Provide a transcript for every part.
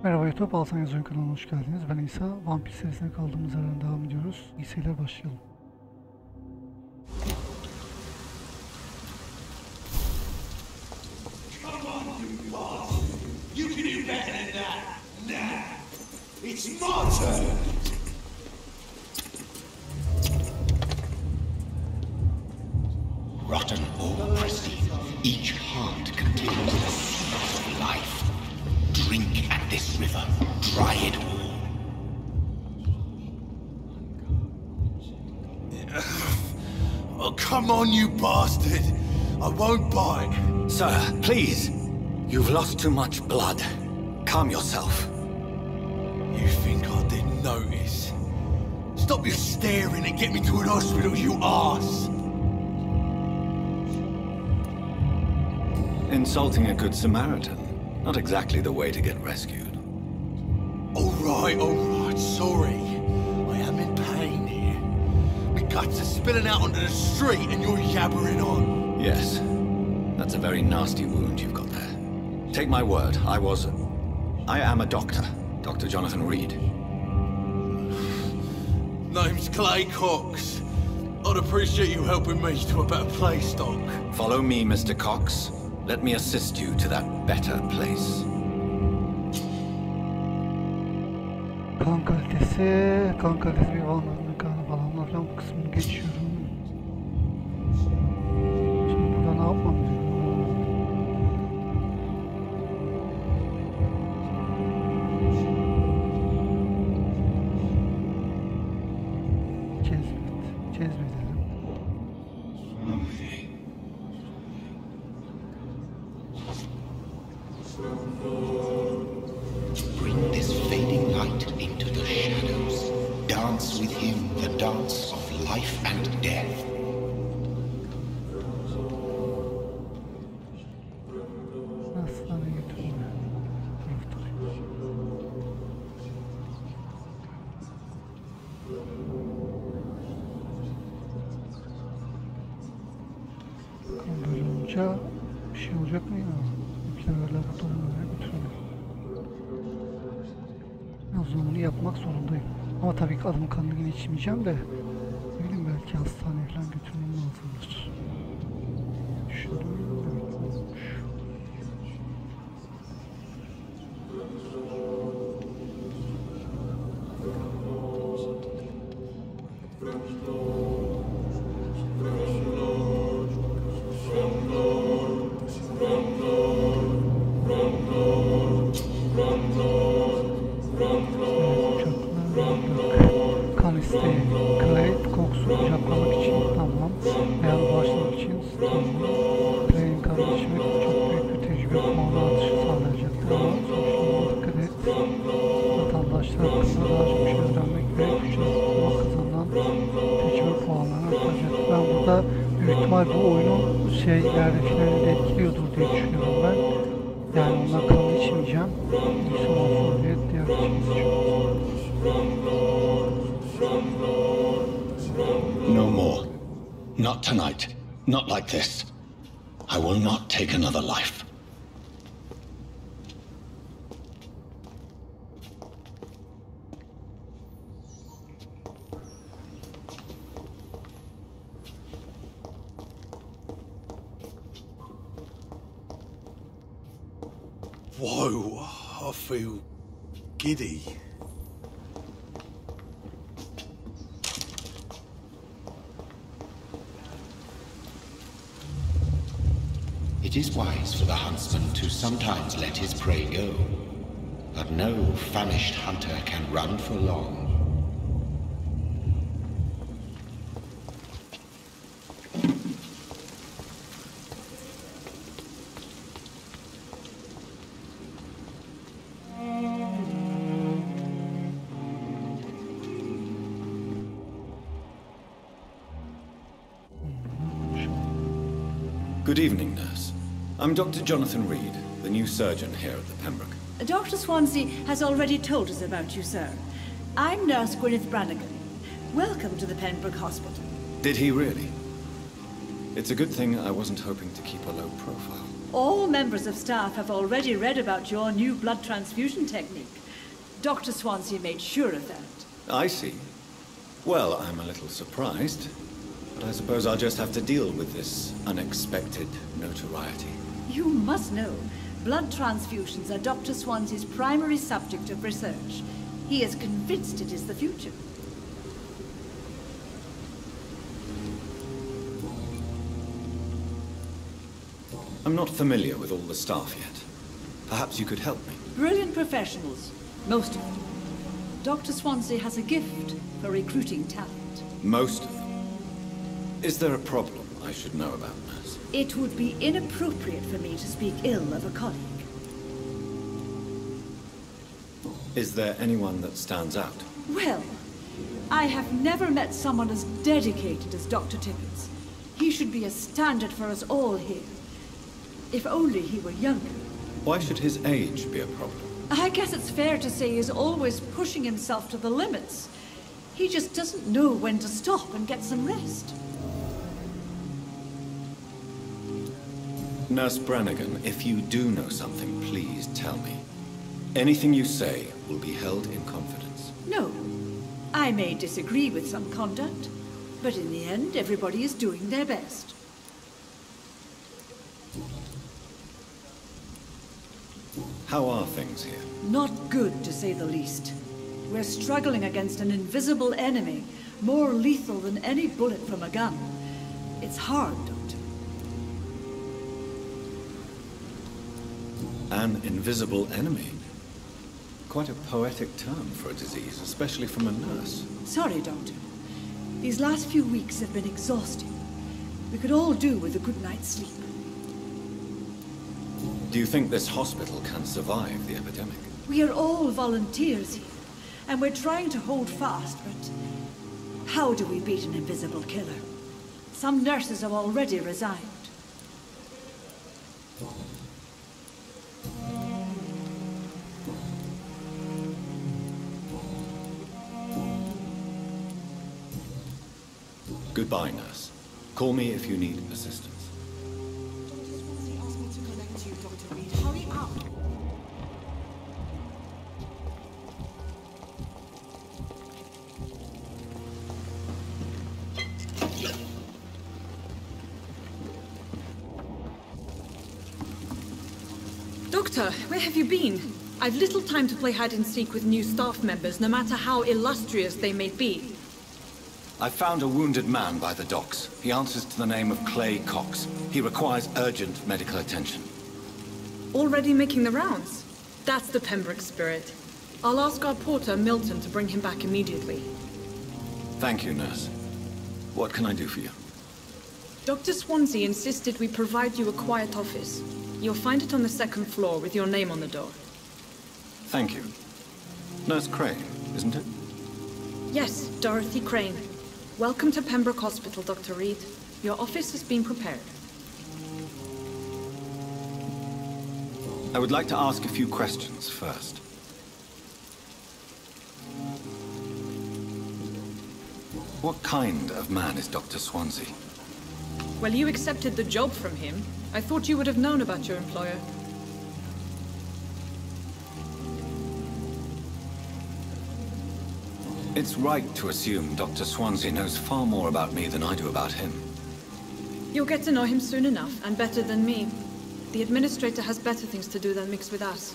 Merhaba YouTube, ALSENYAZ Oyun kanalına hoş geldiniz. Ben İsa. Vampir serisine kaldığımız yerden devam ediyoruz. İyi seyirler, başlayalım. Rotten or pristine, each heart contains the seed of life. Drink at this river, dry it all. Oh, come on, you bastard! I won't bite. Sir, please. You've lost too much blood. Calm yourself. You think I didn't notice? Stop your staring and get me to an hospital, you arse! Insulting a good Samaritan. Not exactly the way to get rescued. All right, sorry. I am in pain here. My guts are spilling out onto the street and you're yabbering on. Yes. That's a very nasty wound you've got there. Take my word, I am a doctor. Dr. Jonathan Reed. Name's Clay Cox. I'd appreciate you helping me to a better place, Doc. Follow me, Mr. Cox. Let me assist you to that better place. Kan kalitesi bir vanların kanı falanlar falan bu kısmını geçiyorum. Şimdi burada ne yapmam gerekiyor? Cezbedelim. Bring this fading light into the shadows. Dance with him the dance of life and death. Hastaneye götürme. Bakalım böyle olunca bir şey olacak mı ya? Yüklemeler bu dolumlara götürelim. O zaman bunu yapmak zorundayım. Ama tabii ki adamın kanını yine içmeyeceğim de ne bileyim, belki hastaneye falan götürmem lazımdır. Düşündüm. Evet, olmuş. Kan isteği, kayıt, kokusu kucaklamak için tamam, veya başlamak için tamam. Play'in kanını içmek çok büyük bir tecrübe puanı artışı sağlayacaktır ama sonuçlarına dikkat et. Vatandaşlar hakkında daha çok şey öğrenmek ve güçlü kazanılan tecrübe puanlarını artacak. Ben burada büyük ihtimal bu oyunun şeylerde finalinde etkiliyordur diye düşünüyorum ben. Yani ondan kanını içmeyeceğim. İyi son olsun diye diğer içimiz çok. No more. Not tonight. Not like this. I will not take another life. Whoa, I feel giddy. It is wise for the huntsman to sometimes let his prey go, but no famished hunter can run for long. Good evening, nurse. I'm Dr. Jonathan Reed, the new surgeon here at the Pembroke. Dr. Swansea has already told us about you, sir. I'm Nurse Gwyneth Brannigan. Welcome to the Pembroke Hospital. Did he really? It's a good thing I wasn't hoping to keep a low profile. All members of staff have already read about your new blood transfusion technique. Dr. Swansea made sure of that. I see. Well, I'm a little surprised, but I suppose I'll just have to deal with this unexpected notoriety. You must know, blood transfusions are Dr. Swansea's primary subject of research. He is convinced it is the future. I'm not familiar with all the staff yet. Perhaps you could help me. Brilliant professionals, most of them. Dr. Swansea has a gift for recruiting talent. Most of them. Is there a problem I should know about, nurse? It would be inappropriate for me to speak ill of a colleague. Is there anyone that stands out? Well, I have never met someone as dedicated as Dr. Tippins. He should be a standard for us all here. If only he were younger. Why should his age be a problem? I guess it's fair to say he's always pushing himself to the limits. He just doesn't know when to stop and get some rest. Nurse Brannigan, if you do know something, please tell me. Anything you say will be held in confidence. No. I may disagree with some conduct, but in the end, everybody is doing their best. How are things here? Not good, to say the least. We're struggling against an invisible enemy, more lethal than any bullet from a gun. It's hard, Doctor. An invisible enemy? Quite a poetic term for a disease, especially from a nurse. Sorry, Doctor. These last few weeks have been exhausting. We could all do with a good night's sleep. Do you think this hospital can survive the epidemic? We are all volunteers here, and we're trying to hold fast, but how do we beat an invisible killer? Some nurses have already resigned. Goodbye, nurse. Call me if you need assistance. Doctor, where have you been? I've little time to play hide and seek with new staff members, no matter how illustrious they may be. I found a wounded man by the docks. He answers to the name of Clay Cox. He requires urgent medical attention. Already making the rounds? That's the Pembroke spirit. I'll ask our porter, Milton, to bring him back immediately. Thank you, nurse. What can I do for you? Dr. Swansea insisted we provide you a quiet office. You'll find it on the second floor with your name on the door. Thank you. Nurse Crane, isn't it? Yes, Dorothy Crane. Welcome to Pembroke Hospital, Dr. Reed. Your office has been prepared. I would like to ask a few questions first. What kind of man is Dr. Swansea? Well, you accepted the job from him. I thought you would have known about your employer. It's right to assume Dr. Swansea knows far more about me than I do about him. You'll get to know him soon enough, and better than me. The administrator has better things to do than mix with us.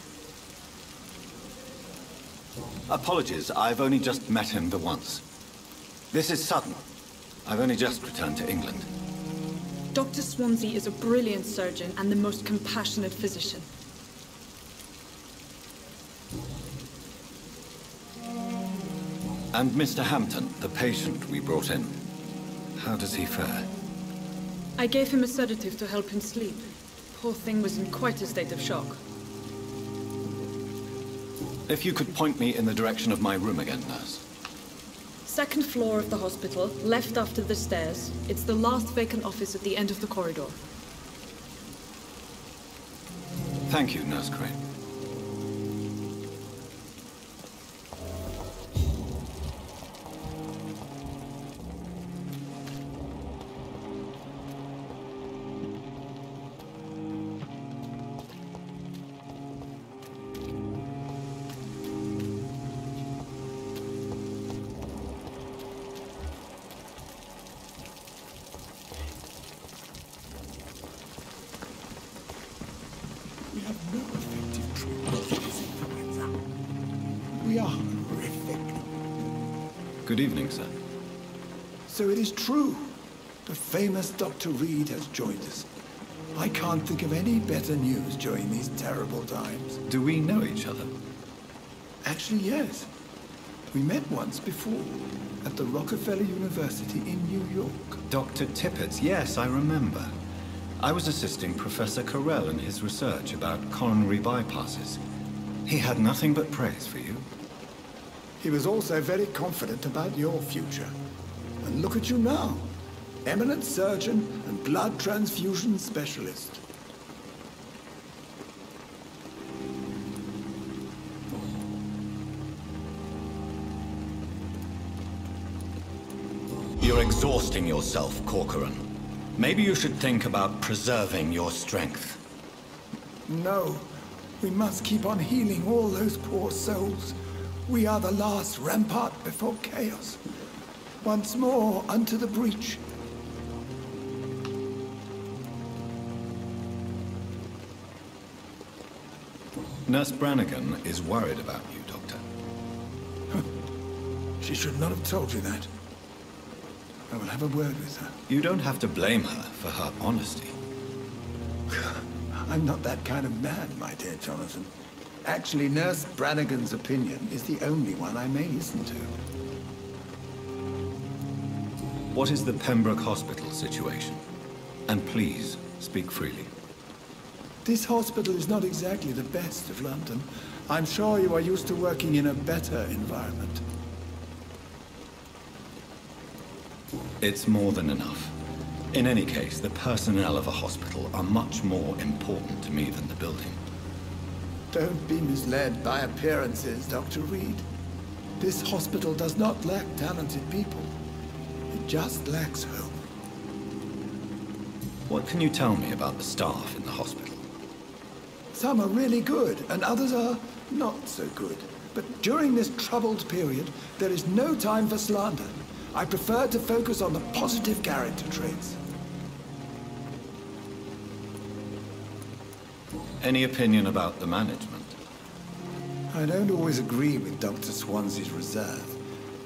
Apologies, I've only just met him the once. This is sudden. I've only just returned to England. Dr. Swansea is a brilliant surgeon and the most compassionate physician. And Mr. Hampton, the patient we brought in. How does he fare? I gave him a sedative to help him sleep. Poor thing was in quite a state of shock. If you could point me in the direction of my room again, nurse. Second floor of the hospital, left after the stairs. It's the last vacant office at the end of the corridor. Thank you, Nurse Crane. We are horrific. Good evening, sir. So it is true. The famous Dr. Reed has joined us. I can't think of any better news during these terrible times. Do we know each other? Actually, yes. We met once before at the Rockefeller University in New York. Dr. Tippett, yes, I remember. I was assisting Professor Carell in his research about coronary bypasses. He had nothing but praise for you. He was also very confident about your future. And look at you now. Eminent surgeon and blood transfusion specialist. You're exhausting yourself, Corcoran. Maybe you should think about preserving your strength. No, we must keep on healing all those poor souls. We are the last rampart before chaos. Once more unto the breach. Nurse Brannigan is worried about you, Doctor. She should not have told you that. I will have a word with her. You don't have to blame her for her honesty. I'm not that kind of man, my dear Jonathan. Actually, Nurse Brannigan's opinion is the only one I may listen to. What is the Pembroke Hospital situation? And please, speak freely. This hospital is not exactly the best of London. I'm sure you are used to working in a better environment. It's more than enough. In any case, the personnel of a hospital are much more important to me than the building. Don't be misled by appearances, Dr. Reed. This hospital does not lack talented people. It just lacks hope. What can you tell me about the staff in the hospital? Some are really good, and others are not so good. But during this troubled period, there is no time for slander. I prefer to focus on the positive character traits. Any opinion about the management? I don't always agree with Dr. Swansea's reserve,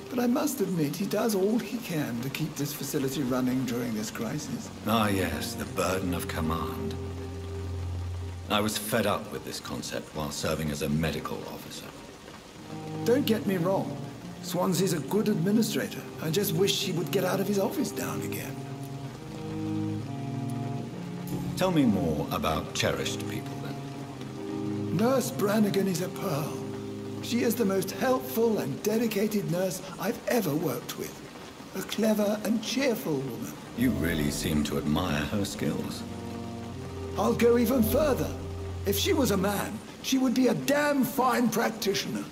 but I must admit he does all he can to keep this facility running during this crisis. Ah, yes, the burden of command. I was fed up with this concept while serving as a medical officer. Don't get me wrong. Swansea's a good administrator. I just wish he would get out of his office down again. Tell me more about cherished people, then. Nurse Brannigan is a pearl. She is the most helpful and dedicated nurse I've ever worked with. A clever and cheerful woman. You really seem to admire her skills. I'll go even further. If she was a man, she would be a damn fine practitioner.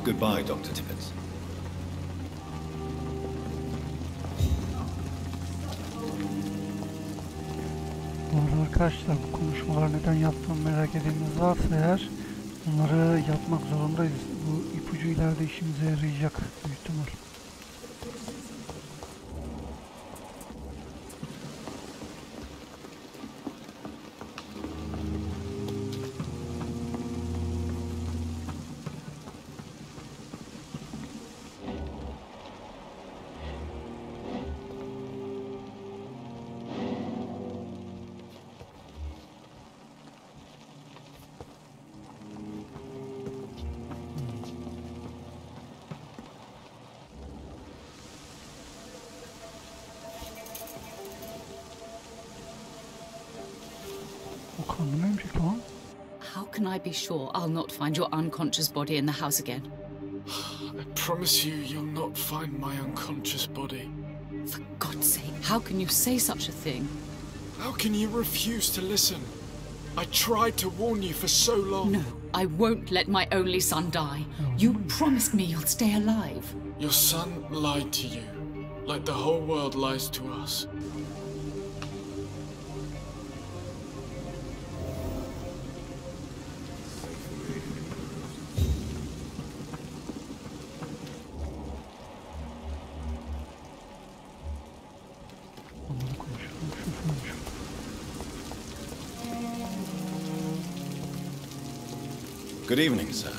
Goodbye, Dr. Tippett. Bu arada arkadaşlar, bu konuşmaları neden yaptığımı merak edeniniz varsa eğer bunları yapmak zorundayız. Bu ipucu ileride işimize yarayacak büyük ihtimal. How can I be sure I'll not find your unconscious body in the house again? I promise you, you'll not find my unconscious body. For God's sake, how can you say such a thing? How can you refuse to listen? I tried to warn you for so long. No, I won't let my only son die. You promised me you'll stay alive. Your son lied to you, like the whole world lies to us. Good evening, sir.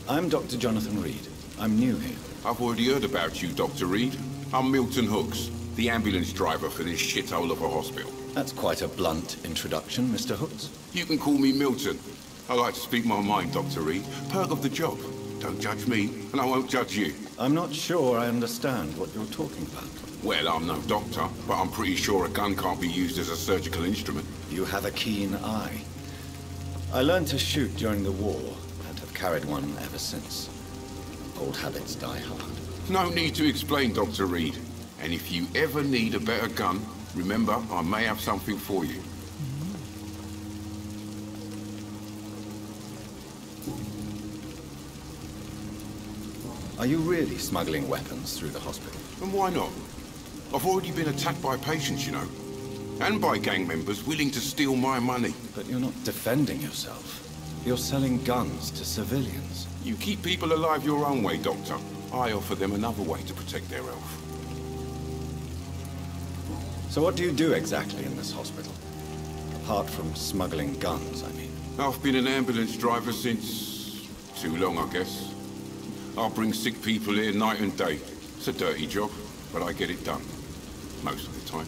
I'm Dr. Jonathan Reed. I'm new here. I've already heard about you, Dr. Reed. I'm Milton Hooks, the ambulance driver for this shithole of a hospital. That's quite a blunt introduction, Mr. Hooks. You can call me Milton. I like to speak my mind, Dr. Reed. Perk of the job. Don't judge me, and I won't judge you. I'm not sure I understand what you're talking about. Well, I'm no doctor, but I'm pretty sure a gun can't be used as a surgical instrument. You have a keen eye. I learned to shoot during the war, and have carried one ever since. Old habits die hard. No need to explain, Dr. Reed. And if you ever need a better gun, remember, I may have something for you. Are you really smuggling weapons through the hospital? And why not? I've already been attacked by patients, you know. And by gang members willing to steal my money. But you're not defending yourself. You're selling guns to civilians. You keep people alive your own way, Doctor. I offer them another way to protect their health. So what do you do exactly in this hospital? Apart from smuggling guns, I mean. I've been an ambulance driver since... too long, I guess. I'll bring sick people here night and day. It's a dirty job, but I get it done. Most of the time.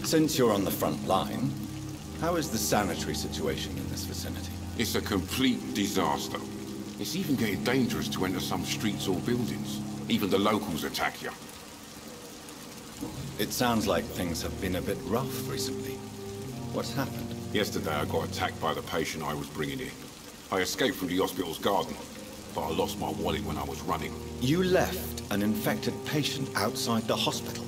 Since you're on the front line, how is the sanitary situation in this vicinity? It's a complete disaster. It's even getting dangerous to enter some streets or buildings. Even the locals attack you. It sounds like things have been a bit rough recently. What's happened? Yesterday I got attacked by the patient I was bringing here. I escaped from the hospital's garden, but I lost my wallet when I was running. You left an infected patient outside the hospital?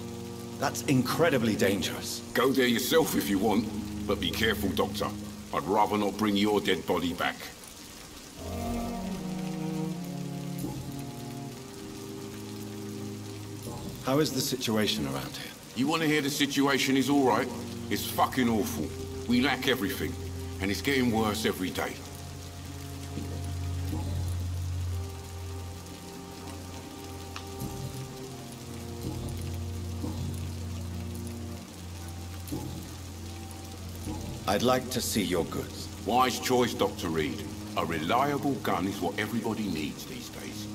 That's incredibly dangerous. Go there yourself if you want, but be careful, Doctor. I'd rather not bring your dead body back. How is the situation around here? You want to hear the situation is all right? It's fucking awful. We lack everything, and it's getting worse every day. I'd like to see your goods. Wise choice, Dr. Reed. A reliable gun is what everybody needs these days.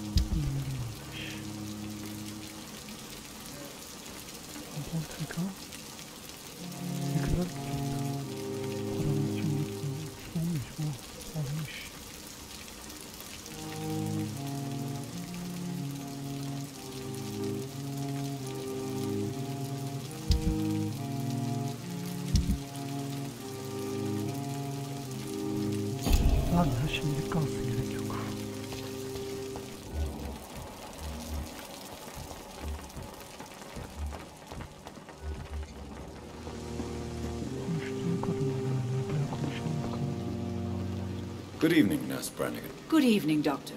Lan ya şimdilik kalsın, gerek yok. Konuştuğum kadınlar galiba, bayağı konuşan bakalım. Good evening, Nurse Brannigan. Good evening, Doctor.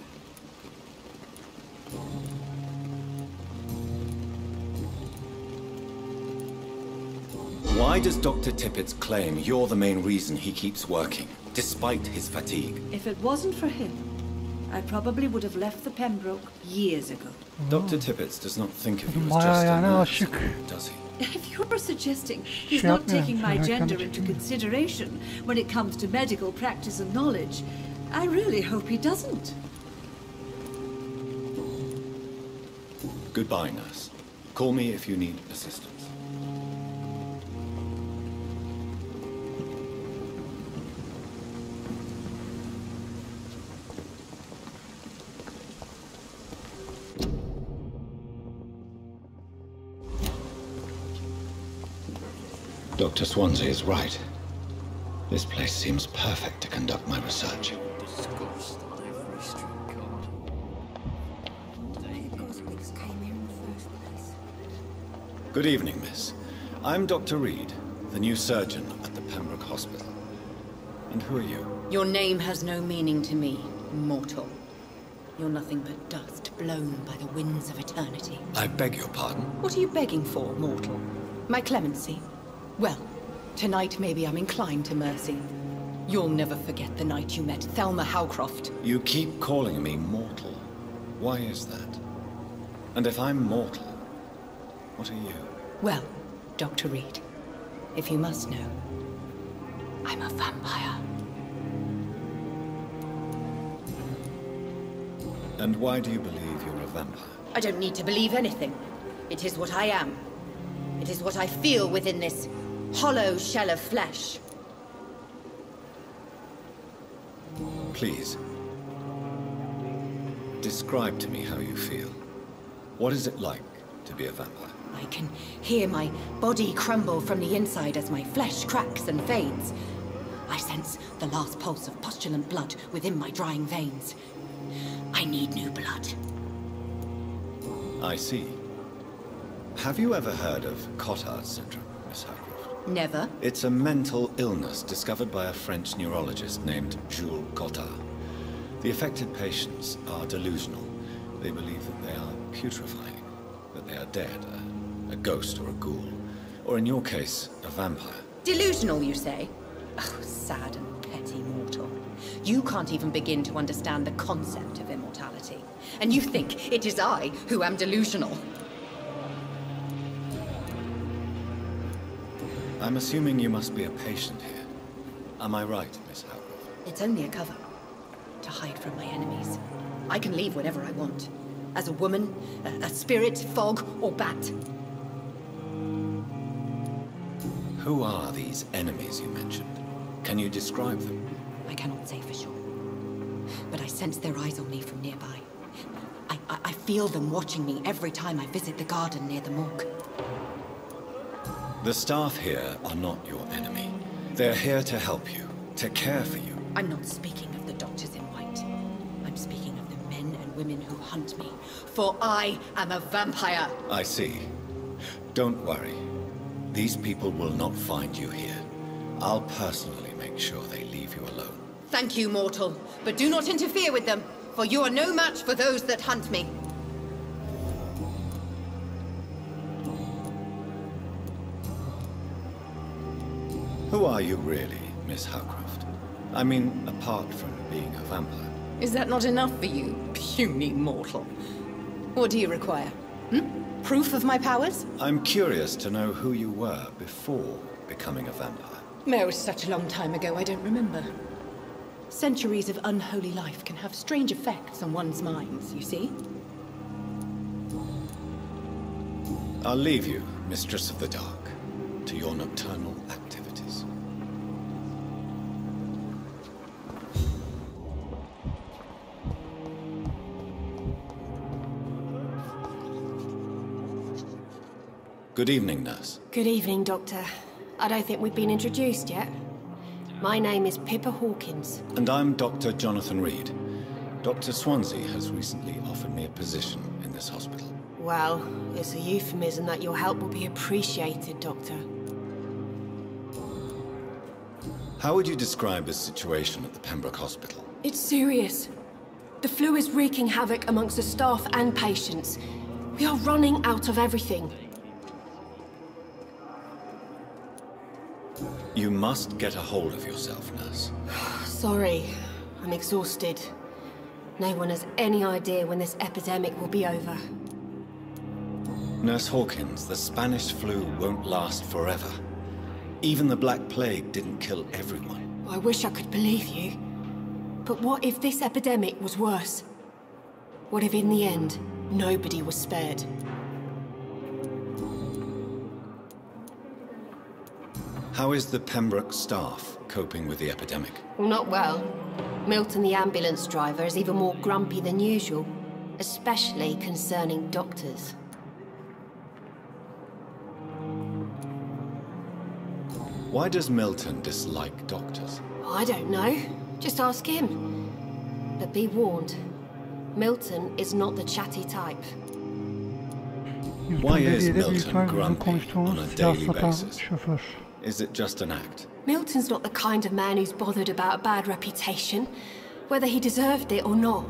Why does Dr. Tippett's claim you're the main reason he keeps working, despite his fatigue? If it wasn't for him, I probably would have left the Pembroke years ago. Dr. Tippett does not think of you as Bayağı just a yani nurse, aşık. does he? If you're suggesting he's Şey not yapmıyor, taking my reklam gender into çekmiyor. consideration when it comes to medical practice and knowledge, I really hope he doesn't. Goodbye, nurse. Call me if you need assistance. Dr. Swansea is right. This place seems perfect to conduct my research. Good evening, miss. I'm Dr. Reed, the new surgeon at the Pembroke Hospital. And who are you? Your name has no meaning to me, mortal. You're nothing but dust blown by the winds of eternity. I beg your pardon? What are you begging for, mortal? My clemency? Well, tonight maybe I'm inclined to mercy. You'll never forget the night you met Thelma Howcroft. You keep calling me mortal. Why is that? And if I'm mortal, what are you? Well, Dr. Reed, if you must know, I'm a vampire. And why do you believe you're a vampire? I don't need to believe anything. It is what I am. It is what I feel within this hollow shell of flesh. Please, describe to me how you feel. What is it like to be a vampire? I can hear my body crumble from the inside as my flesh cracks and fades. I sense the last pulse of postulant blood within my drying veins. I need new blood. I see. Have you ever heard of Cotard's syndrome, Miss Howcroft? Never. It's a mental illness discovered by a French neurologist named Jules Cotard. The affected patients are delusional. They believe that they are putrefying, that they are dead, a ghost or a ghoul, or in your case, a vampire. Delusional, you say? Oh, sad and petty mortal. You can't even begin to understand the concept of immortality. And you think it is I who am delusional. I'm assuming you must be a patient here. Am I right, Miss Howcroft? It's only a cover. To hide from my enemies. I can leave whenever I want. As a woman, a spirit, fog, or bat. Who are these enemies you mentioned? Can you describe them? I cannot say for sure. But I sense their eyes on me from nearby. I feel them watching me every time I visit the garden near the morgue. The staff here are not your enemy. They're here to help you, to care for you. I'm not speaking of the doctors in white. I'm speaking of the men and women who hunt me. For I am a vampire. I see. Don't worry. These people will not find you here. I'll personally make sure they leave you alone. Thank you, mortal. But do not interfere with them, for you are no match for those that hunt me. Who are you really, Miss Howcroft? I mean, apart from being a vampire. Is that not enough for you, puny mortal? What do you require? Proof of my powers? I'm curious to know who you were before becoming a vampire. It was such a long time ago, I don't remember. Centuries of unholy life can have strange effects on one's minds, you see? I'll leave you, Mistress of the Dark, to your nocturnal activities. Good evening, nurse. Good evening, Doctor. I don't think we've been introduced yet. My name is Pippa Hawkins. And I'm Dr. Jonathan Reed. Dr. Swansea has recently offered me a position in this hospital. Well, it's a euphemism that your help will be appreciated, Doctor. How would you describe the situation at the Pembroke Hospital? It's serious. The flu is wreaking havoc amongst the staff and patients. We are running out of everything. You must get a hold of yourself, nurse. Sorry, I'm exhausted. No one has any idea when this epidemic will be over. Nurse Hawkins, the Spanish flu won't last forever. Even the Black Plague didn't kill everyone. I wish I could believe you. But what if this epidemic was worse? What if in the end, nobody was spared? How is the Pembroke staff coping with the epidemic? Well, not well. Milton, the ambulance driver, is even more grumpy than usual, especially concerning doctors. Why does Milton dislike doctors? I don't know. Just ask him. But be warned, Milton is not the chatty type. Why is Milton grumpy on a daily basis? Is it just an act? Milton's not the kind of man who's bothered about a bad reputation, whether he deserved it or not.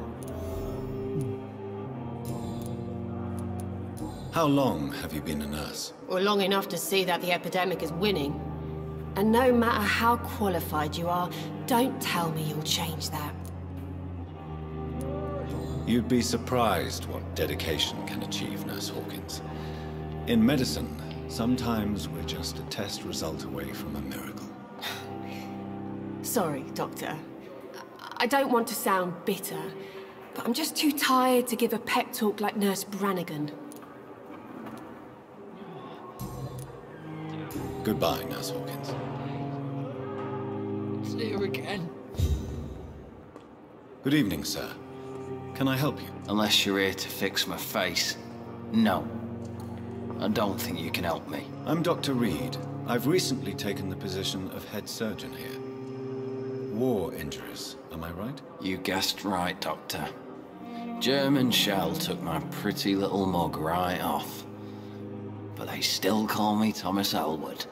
How long have you been a nurse? Well, long enough to see that the epidemic is winning. And no matter how qualified you are, don't tell me you'll change that. You'd be surprised what dedication can achieve, Nurse Hawkins. In medicine, Sometimes we're just a test result away from a miracle. Sorry, Doctor. I don't want to sound bitter, but I'm just too tired to give a pep talk like Nurse Brannigan. Goodbye, Nurse Hawkins. See you again. Good evening, sir. Can I help you? Unless you're here to fix my face. No. I don't think you can help me. I'm Dr. Reed. I've recently taken the position of head surgeon here. War injuries, am I right? You guessed right, Doctor. German shell took my pretty little mug right off. But they still call me Thomas Elwood.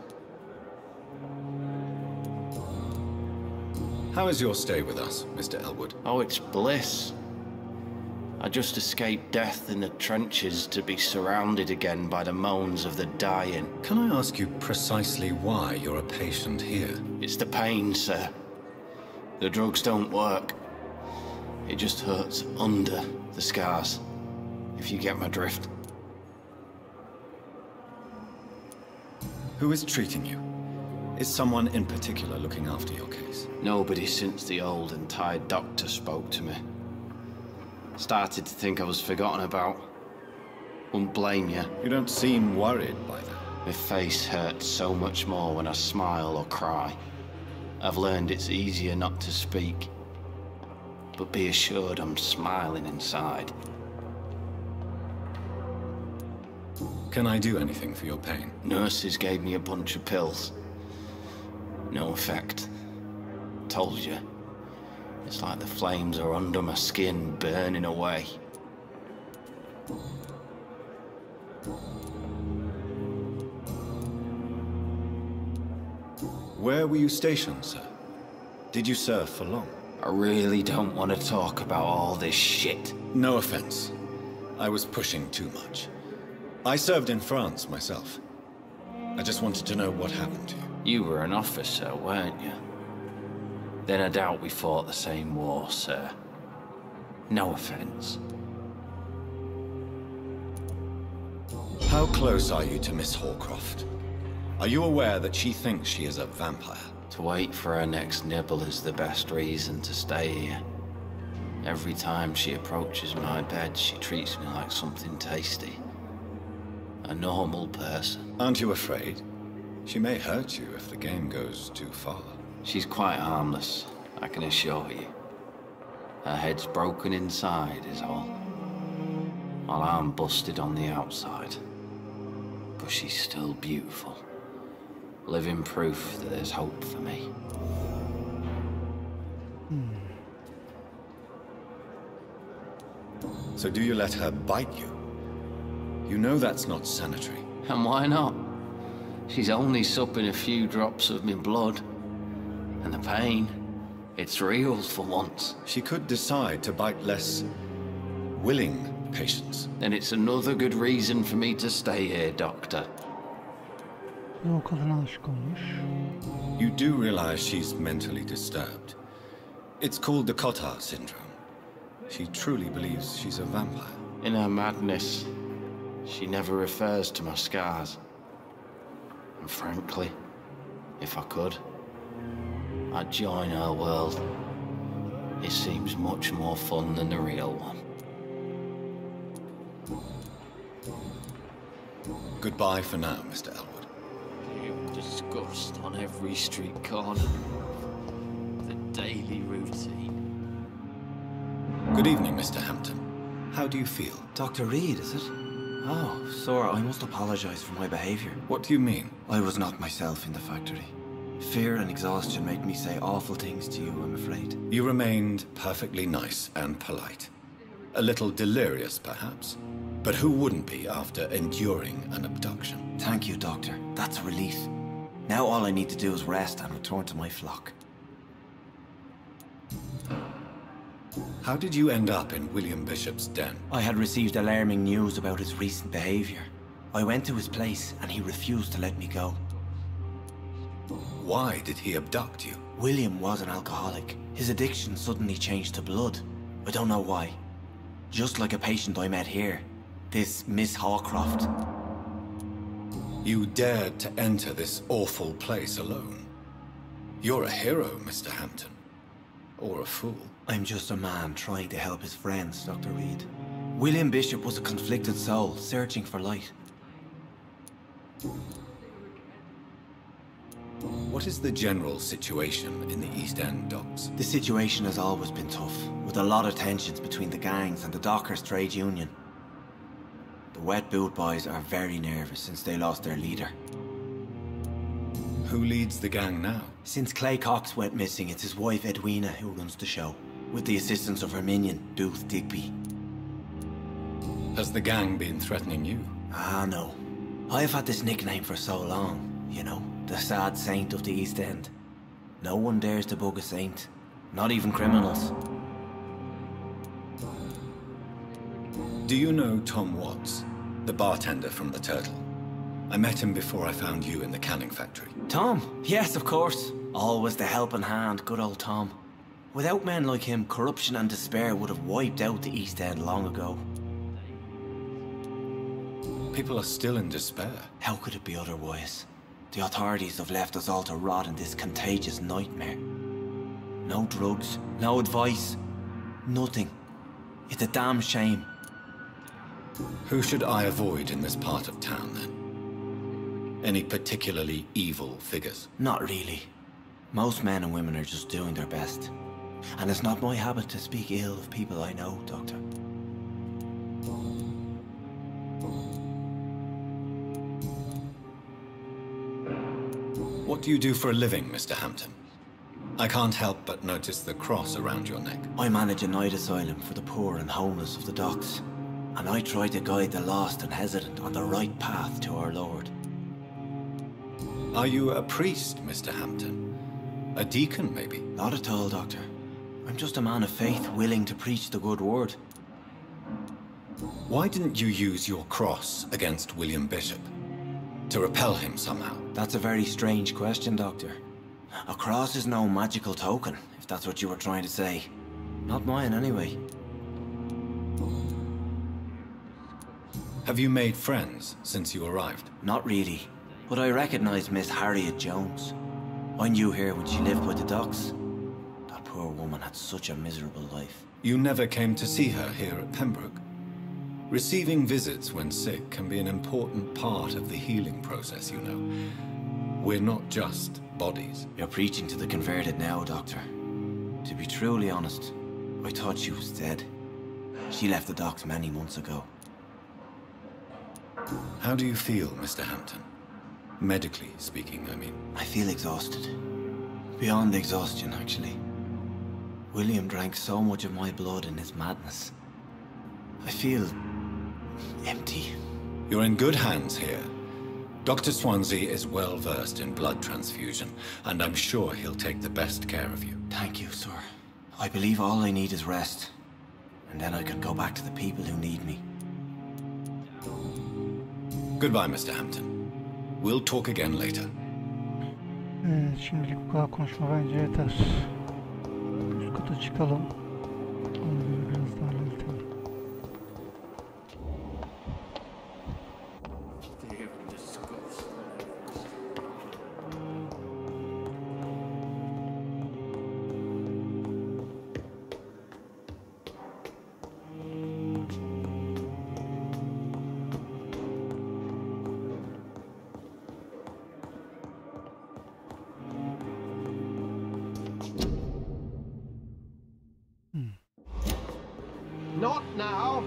How is your stay with us, Mr. Elwood? Oh, it's bliss. I just escaped death in the trenches to be surrounded again by the moans of the dying. Can I ask you precisely why you're a patient here? It's the pain, sir. The drugs don't work. It just hurts under the scars, if you get my drift. Who is treating you? Is someone in particular looking after your case? Nobody since the old and tired doctor spoke to me. Started to think I was forgotten about. Wouldn't blame you. You don't seem worried by that. My face hurts so much more when I smile or cry. I've learned it's easier not to speak. But be assured I'm smiling inside. Can I do anything for your pain? Nurses gave me a bunch of pills. No effect. Told you. It's like the flames are under my skin, burning away. Where were you stationed, sir? Did you serve for long? I really don't want to talk about all this shit. No offense. I was pushing too much. I served in France myself. I just wanted to know what happened to you. You were an officer, weren't you? Then I doubt we fought the same war, sir. No offense. How close are you to Miss Hallcroft? Are you aware that she thinks she is a vampire? To wait for her next nibble is the best reason to stay here. Every time she approaches my bed, she treats me like something tasty. A normal person. Aren't you afraid? She may hurt you if the game goes too far. She's quite harmless, I can assure you. Her head's broken inside is all. While I'm busted on the outside. But she's still beautiful. Living proof that there's hope for me. So do you let her bite you? You know that's not sanitary. And why not? She's only supping a few drops of me blood. And the pain, it's real for once. She could decide to bite less willing patients. Then it's another good reason for me to stay here, Doctor. O kadına aşık olmuş. You do realize she's mentally disturbed. It's called the Cotard syndrome. She truly believes she's a vampire. In her madness, she never refers to my scars. And frankly, if I could, I'd join her world. It seems much more fun than the real one. Goodbye for now, Mr. Elwood. Disgust on every street corner. The daily routine. Good evening, Mr. Hampton. How do you feel? Dr. Reed, is it? Oh, sir, I must apologize for my behavior. What do you mean? I was not myself in the factory. Fear and exhaustion made me say awful things to you, I'm afraid. You remained perfectly nice and polite. A little delirious, perhaps. But who wouldn't be after enduring an abduction? Thank you, Doctor. That's a relief. Now all I need to do is rest and return to my flock. How did you end up in William Bishop's den? I had received alarming news about his recent behavior. I went to his place and he refused to let me go. Why did he abduct you? William was an alcoholic. His addiction suddenly changed to blood. I don't know why. Just like a patient I met here. This Miss Hawcroft. You dared to enter this awful place alone. You're a hero, Mr. Hampton. Or a fool. I'm just a man trying to help his friends, Dr. Reed. William Bishop was a conflicted soul, searching for light. What is the general situation in the East End docks? The situation has always been tough, with a lot of tensions between the gangs and the Dockers' trade union. The Wet Boot Boys are very nervous since they lost their leader. Who leads the gang now? Since Clay Cox went missing, it's his wife Edwina who runs the show, with the assistance of her minion, Dooth Digby. Has the gang been threatening you? Ah, no. I've had this nickname for so long, you know, the sad saint of the East End. No one dares to bug a saint, not even criminals. Do you know Tom Watts, the bartender from the Turtle? I met him before I found you in the canning factory. Tom? Yes, of course. Always the helping hand, good old Tom. Without men like him, corruption and despair would have wiped out the East End long ago. People are still in despair. How could it be otherwise? The authorities have left us all to rot in this contagious nightmare. No drugs, no advice, nothing. It's a damn shame. Who should I avoid in this part of town, then? Any particularly evil figures? Not really. Most men and women are just doing their best. And it's not my habit to speak ill of people I know, Doctor. What do you do for a living, Mr. Hampton? I can't help but notice the cross around your neck. I manage a night asylum for the poor and homeless of the docks. And I try to guide the lost and hesitant on the right path to our Lord. Are you a priest, Mr. Hampton? A deacon, maybe? Not at all, Doctor. I'm just a man of faith willing to preach the good word. Why didn't you use your cross against William Bishop? To repel him somehow? That's a very strange question, Doctor. A cross is no magical token, if that's what you were trying to say. Not mine, anyway. Have you made friends since you arrived? Not really, but I recognize Miss Harriet Jones. I knew her when she lived by the docks. That poor woman had such a miserable life. You never came to see her here at Pembroke? Receiving visits when sick can be an important part of the healing process, you know. We're not just bodies. You're preaching to the converted now, Doctor. To be truly honest, I thought she was dead. She left the docks many months ago. How do you feel, Mr. Hampton? Medically speaking, I mean. I feel exhausted. Beyond exhaustion, actually. William drank so much of my blood in his madness. I feel empty. You're in good hands here. Dr. Swansea is well versed in blood transfusion, and I'm sure he'll take the best care of you. Thank you, sir. I believe all I need is rest. And then I can go back to the people who need me. Goodbye, Mr. Hampton. We'll talk again later. Evet, şimdilik bu kadar konuşma bence yeter. Üst kata çıkalım. Ona göre biraz daha halledelim. Not now.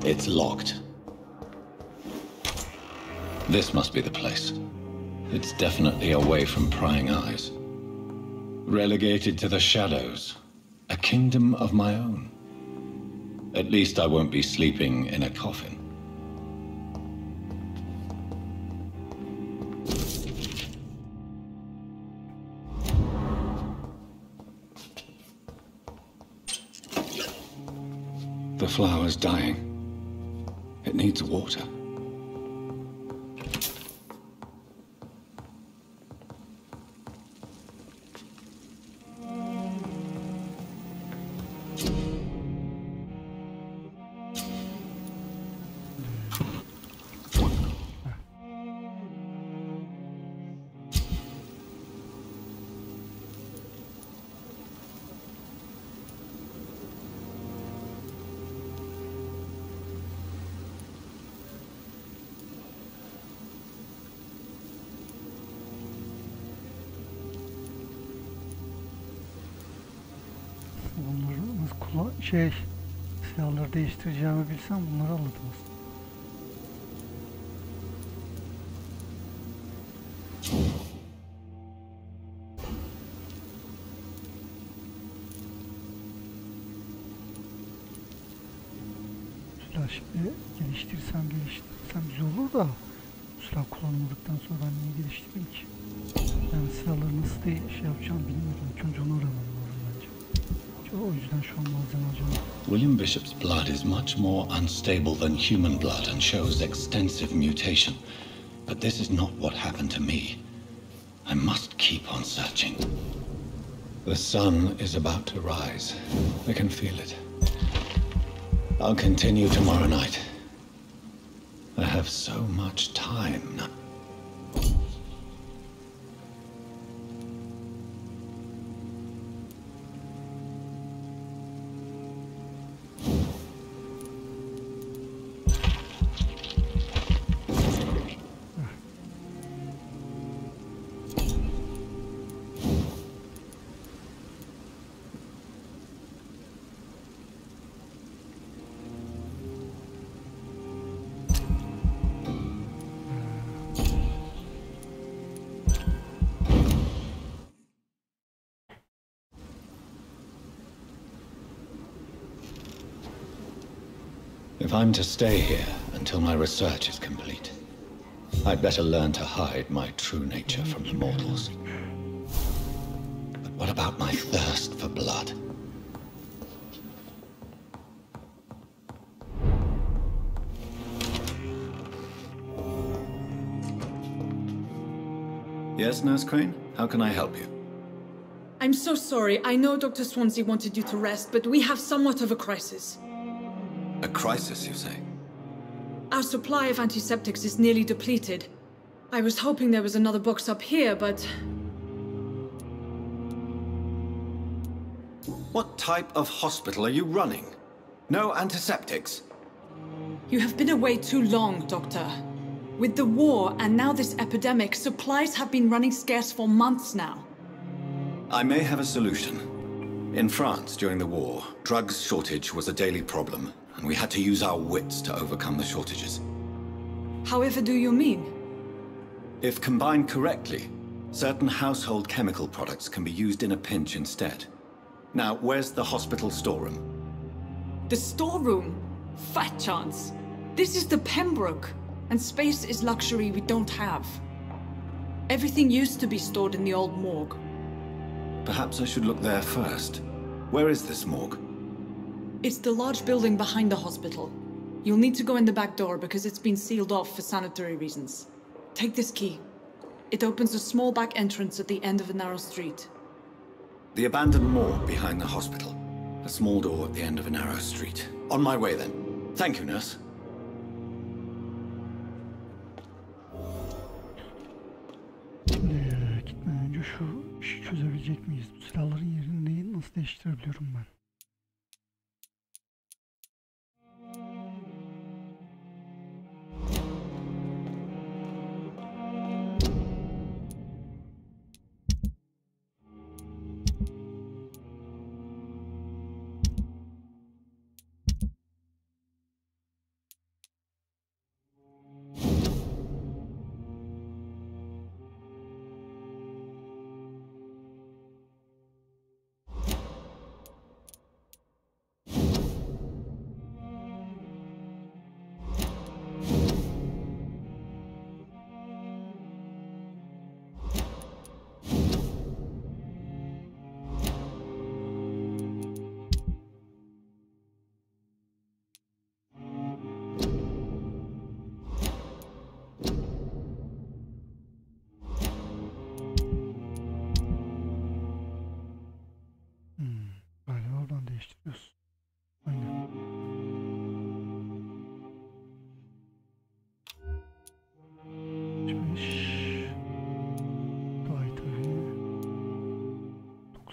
It's locked. This must be the place. It's definitely away from prying eyes. Relegated to the shadows. A kingdom of my own. At least I won't be sleeping in a coffin. The flower's dying. It needs water. Bunları nasıl silahları değiştireceğimi bilsem bunları alırdım aslında. Silah şimdi geliştirsem güzel olur da bu silah kullanıldıktan sonra ben niye geliştireyim ki? Yani silahları nasıl yapacağım bilmiyorum. İlk önce onu öğrenmem lazım bence. O yüzden şu an malzeme harcamam. William Bishop's blood is much more unstable than human blood and shows extensive mutation. But this is not what happened to me. I must keep on searching. The sun is about to rise. I can feel it. I'll continue tomorrow night. I have so much time now. If I'm to stay here until my research is complete, I'd better learn to hide my true nature from the mortals. But what about my thirst for blood? Yes, Nurse Crane? How can I help you? I'm so sorry. I know Dr. Swansea wanted you to rest, but we have somewhat of a crisis. A crisis, you say? Our supply of antiseptics is nearly depleted. I was hoping there was another box up here, but... What type of hospital are you running? No antiseptics? You have been away too long, Doctor. With the war and now this epidemic, supplies have been running scarce for months now. I may have a solution. In France, during the war, drugs shortage was a daily problem, and we had to use our wits to overcome the shortages. However do you mean? If combined correctly, certain household chemical products can be used in a pinch instead. Now, where's the hospital storeroom? The storeroom? Fat chance. This is the Pembroke, and space is luxury we don't have. Everything used to be stored in the old morgue. Perhaps I should look there first. Where is this morgue? It's the large building behind the hospital. You'll need to go in the back door because it's been sealed off for sanitary reasons. Take this key. It opens a small back entrance at the end of a narrow street. The abandoned morgue behind the hospital. A small door at the end of a narrow street. On my way then. Thank you, nurse. Gitmeden önce şu işi çözebilecek miyiz? Bu silahların yerini nasıl değiştirebiliyorum ben?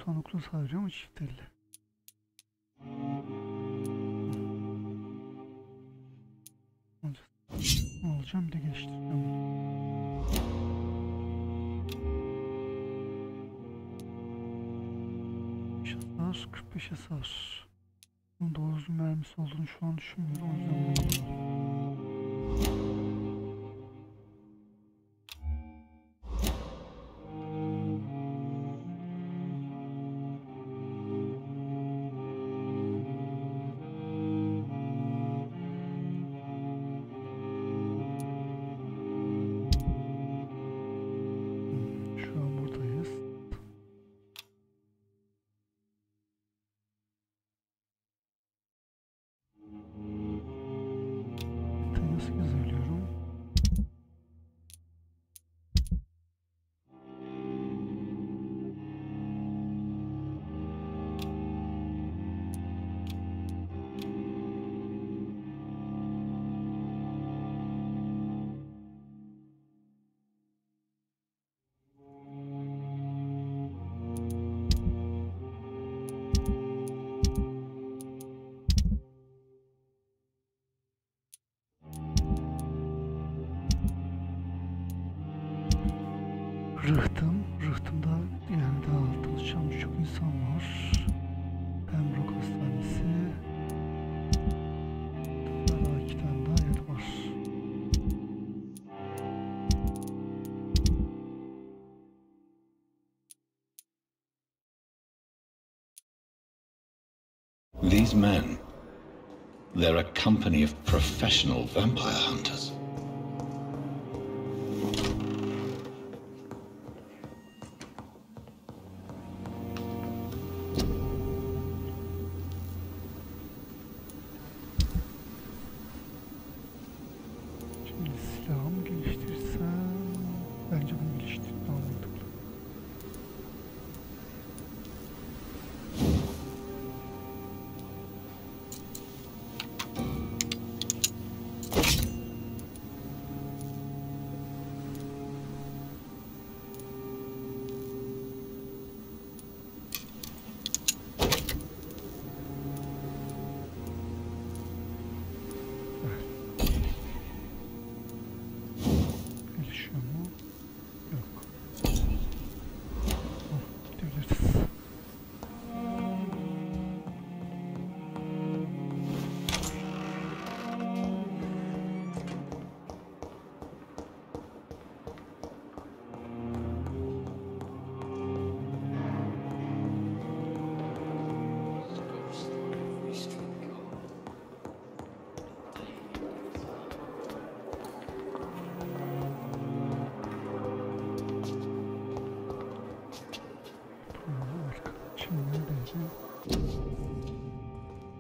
99 sadece ama çift 50. Alacağım bir de geliştireceğim. Hasar 45 hasar. Bunun doğru düzgün mermisi olduğunu şu an düşünmüyorum. O yüzden bunu Rıhtımda yani daha tanışacağım çok insan var. Pembroke Hastanesi. Daha 2 tane daha yer var. These men, they're a company of professional vampire hunters.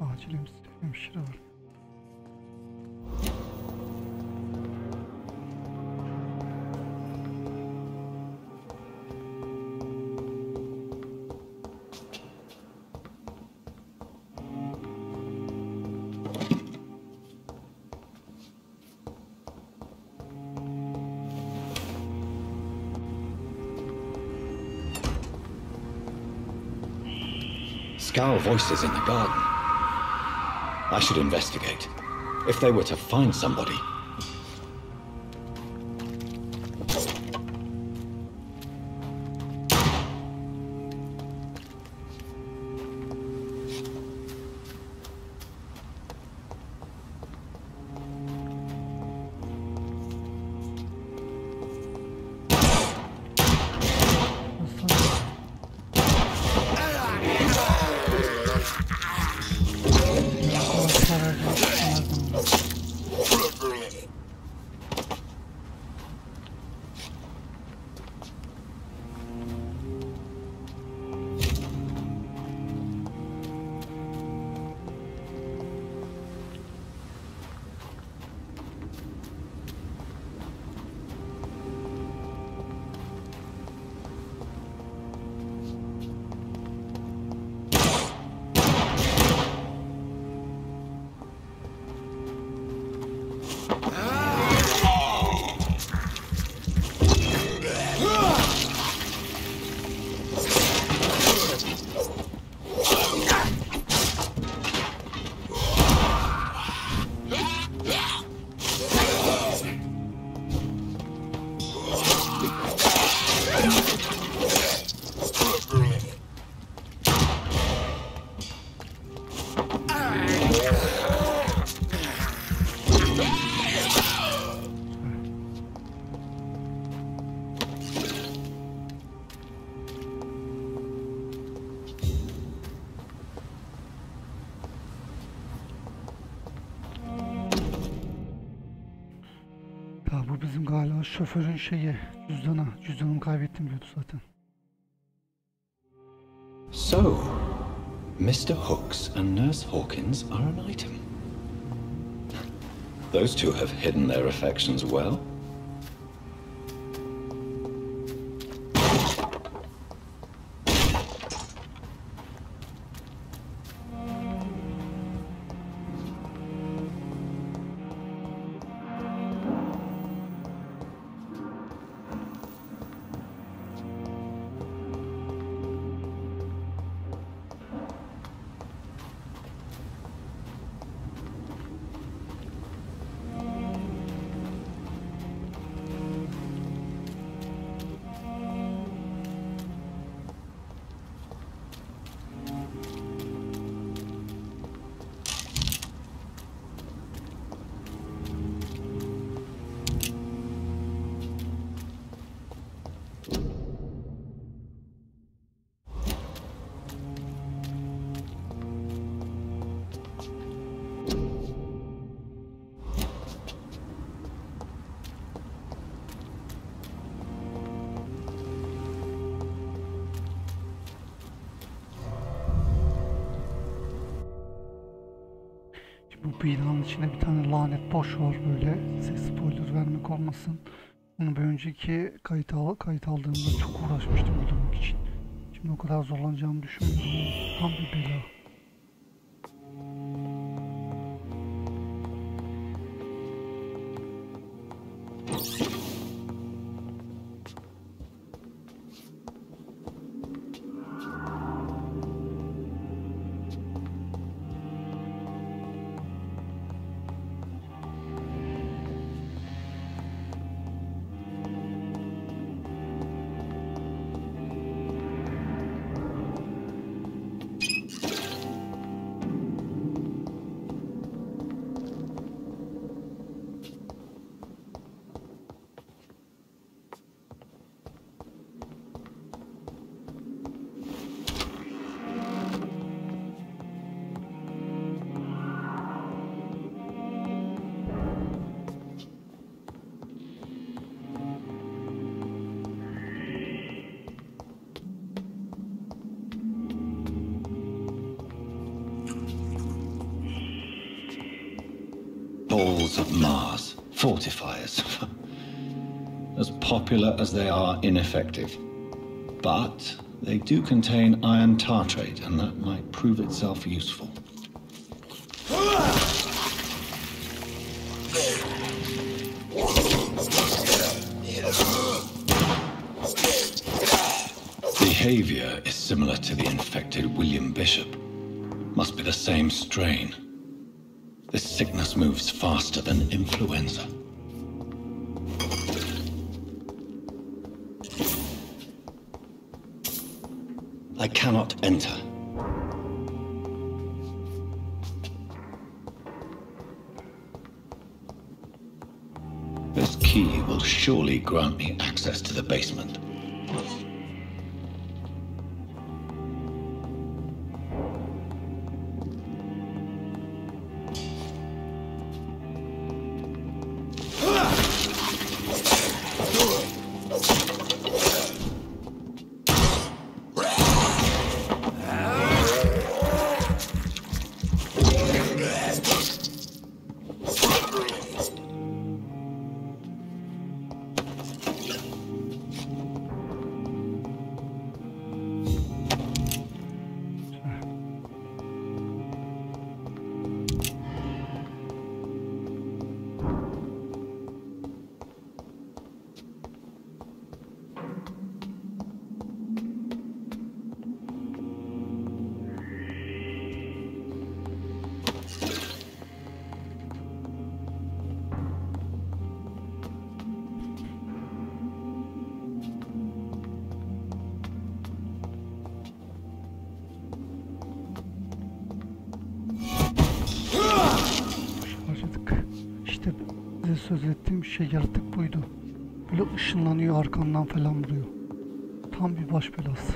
Acil hemşire var. Scowl voices in the garden. I should investigate. If they were to find somebody. şoförün cüzdanımı kaybettim diyordu zaten. So, Mr. Hooks and Nurse Hawkins are an item. Those two have hidden their affections well. Bu binanın içinde bir tane lanet boş var böyle. Size spoiler vermek olmasın. Onu bir önceki kayıt aldığımda çok uğraşmıştım bulmak için. Şimdi o kadar zorlanacağımı düşünmüyorum. Tam bir bela. Balls of Mars, fortifiers. As popular as they are ineffective. But they do contain iron tartrate, and that might prove itself useful. Behavior is similar to the infected William Bishop. Must be the same strain. This sickness moves faster than influenza. I cannot enter. This key will surely grant me access to the basement. Söz ettiğim şey yaratık buydu. Böyle ışınlanıyor, arkandan falan vuruyor. Tam bir baş belası.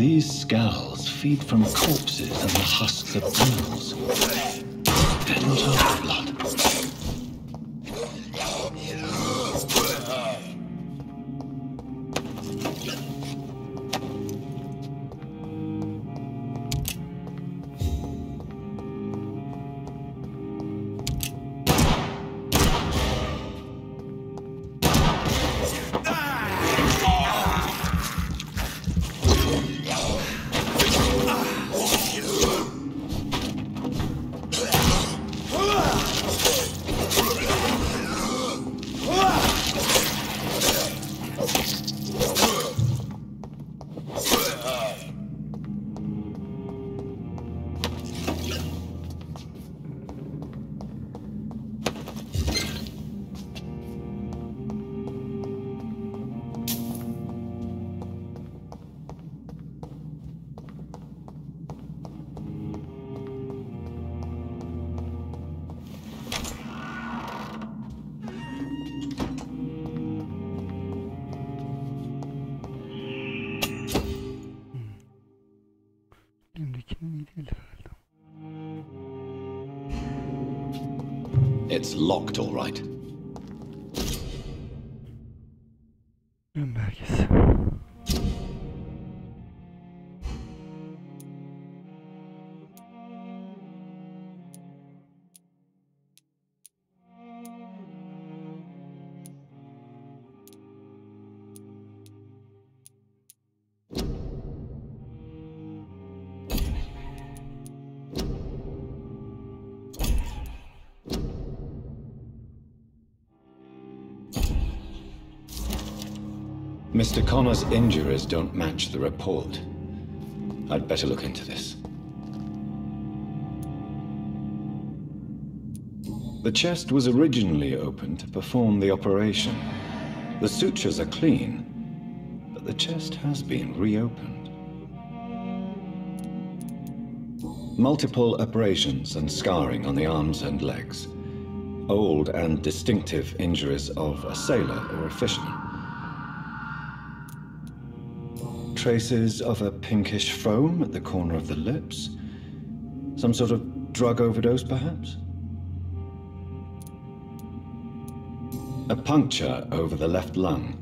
These scowls feed from corpses and the husks of animals. Dens of blood. It's locked, all right. Ölüm belgesi. Mr. Connor's injuries don't match the report. I'd better look into this. The chest was originally opened to perform the operation. The sutures are clean, but the chest has been reopened. Multiple abrasions and scarring on the arms and legs. Old and distinctive injuries of a sailor or a fisherman. Traces of a pinkish foam at the corner of the lips. Some sort of drug overdose, perhaps? A puncture over the left lung,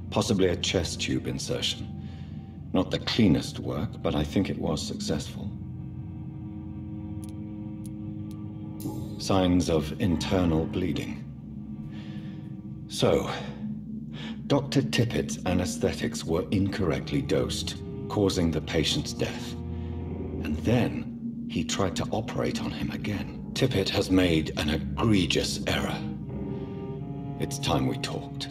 possibly a chest tube insertion. Not the cleanest work, but I think it was successful. Signs of internal bleeding. So, Dr. Tippett's anesthetics were incorrectly dosed, causing the patient's death. And then he tried to operate on him again. Tippett has made an egregious error. It's time we talked.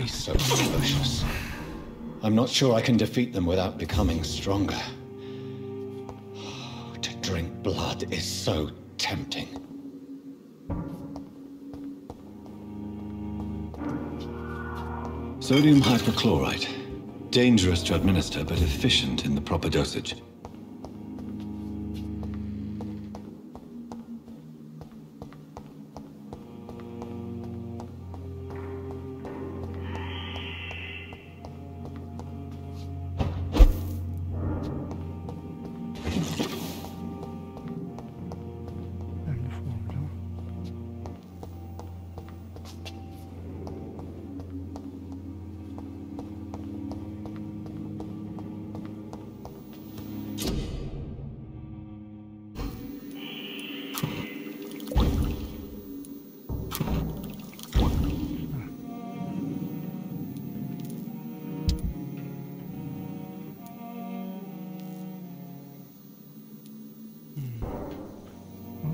So ferocious. I'm not sure I can defeat them without becoming stronger. To drink blood is so tempting. Sodium hypochlorite. Dangerous to administer, but efficient in the proper dosage.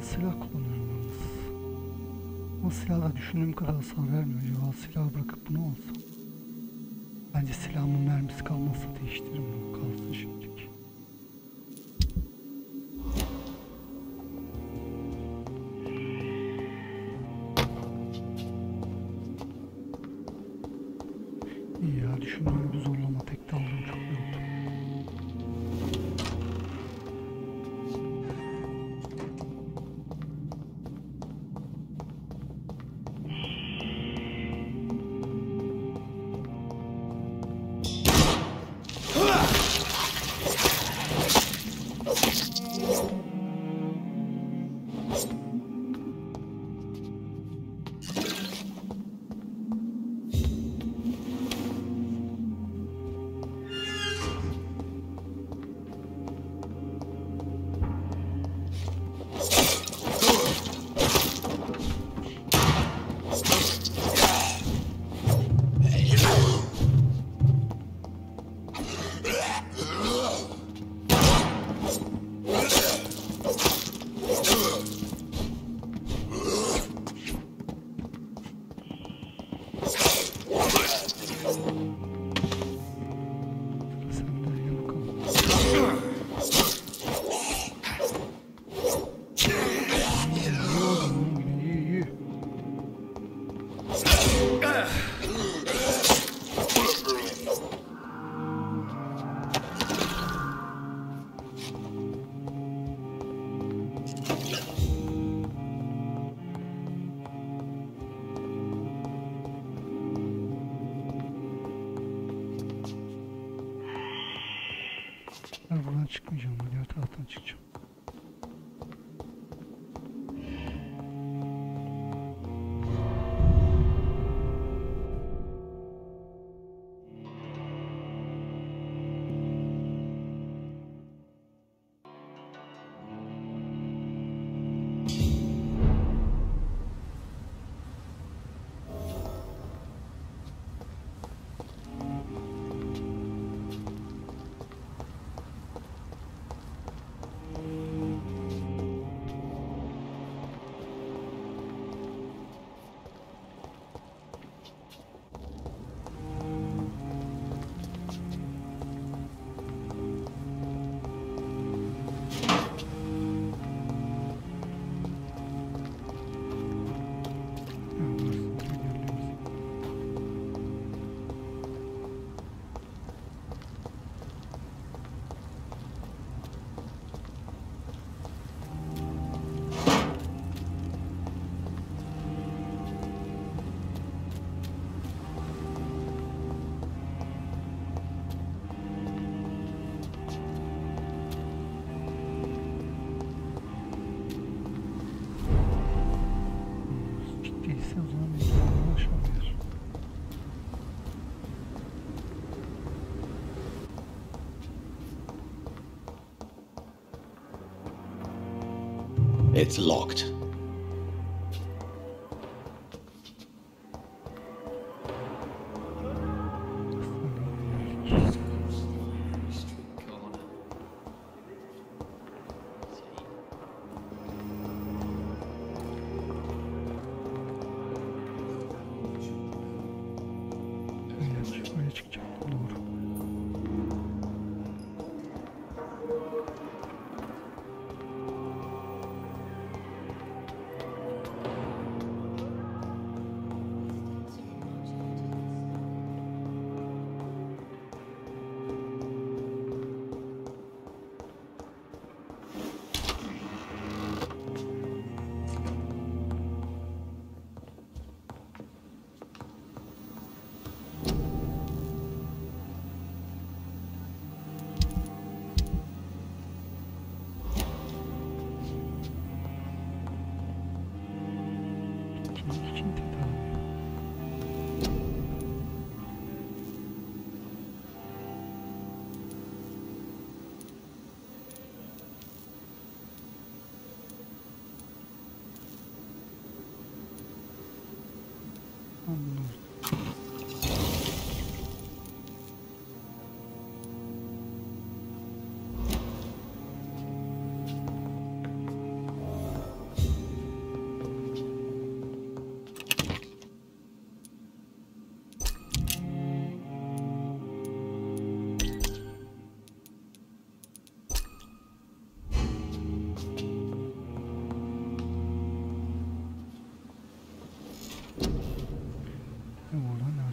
Silah kullanıyorum yalnız. O silahla düşündüğüm kadar hasar vermiyor. Acaba silahı bırakıp bunu olsa? Bence silahımın mermisi kalmazsa değiştiririm bunu. Kalsın şimdilik. İyi ya, düşündüğüm gibi zorlama. Tek de aldım, çok iyi oldu. Ben buradan çıkmayacağım, diğer taraftan çıkacağım. It's locked. Şuraya çıkacağım. Doğru.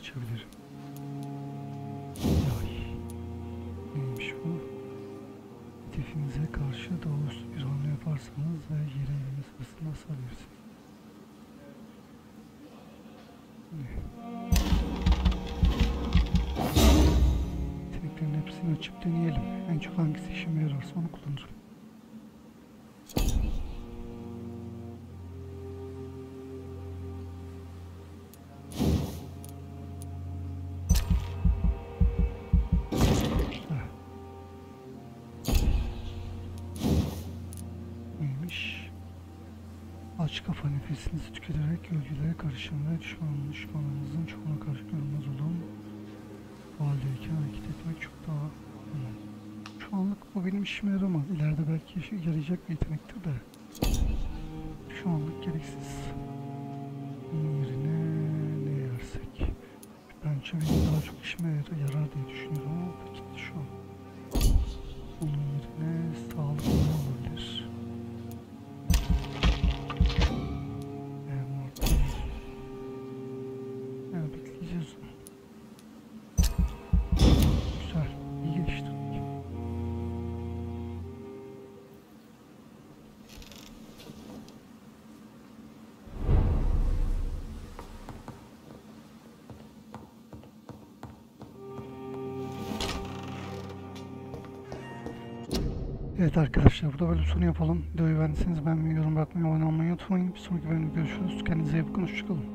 açabilirim. Ay. Neymiş bu? Hedefinize karşı doğrusu bir hamle yaparsanız ve yere inme sırasında hasar verirsiniz. Yeteneklerin hepsini açıp deneyelim. En çok hangisi işime yararsa onu kullanırım. Aç kafa, nefesinizi tüketerek gölgelere karışın ve düşmanlarınızın çoğuna karşı görünmez olun. Bu haldeyken hareket etmek çok daha önemli. Şu anlık bu benim işime yaramaz. İleride belki işe yarayacak bir yetenektir de. Şu anlık gereksiz. Bunun yerine ne yersek? Bence benim daha çok işime yarar diye düşünüyorum ama peki şu an. Onun yerine sağlıklı olabilir. Evet arkadaşlar, burada bölüm sonu yapalım. Videoyu beğendiyseniz beğenmeyi, yorum bırakmayı, abone olmayı unutmayın. Bir sonraki bölümde görüşürüz. Kendinize iyi bakın, hoşçakalın.